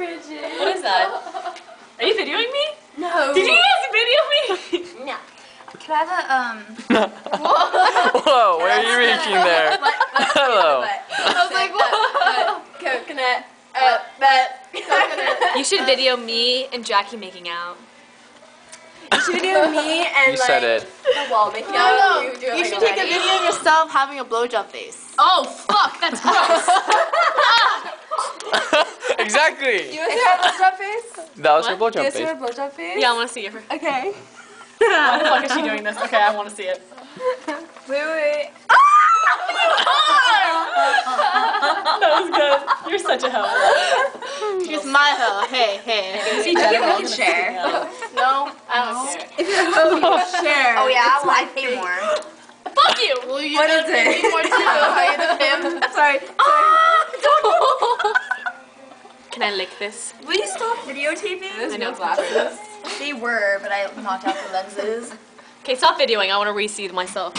Bridget. What is that? Are you videoing me? No. Did you guys video me? No. Can I have Whoa, where are you reaching there? Hello. I was like, what? Coconut. You should video me and Jackie making out. You should video me and You said it. the wall making No, out. no. You, do it You like should take a already. video of yourself having a blowjob face. Oh, fuck, that's gross. Exactly. You want to see her blowjob face? That was her What? You blowjob want to see her face. blowjob face? Yeah, I want to see it. Okay. Why the fuck is she doing this? Okay, I want to see it. Wait. That was good. You're such a hoe. She's my hoe. Hey, hey. See Jennifer. We can share. No, I don't care. If you're share. Oh yeah, It's well, I my pay thing. more. Fuck you! Well, you What gotta is pay it? me more too. Are you the pimp? Sorry. Can I lick this? Will you stop videotaping? There's I know no it's not glasses. They were, but I knocked out the lenses. Okay, stop videoing. I want to re-see myself.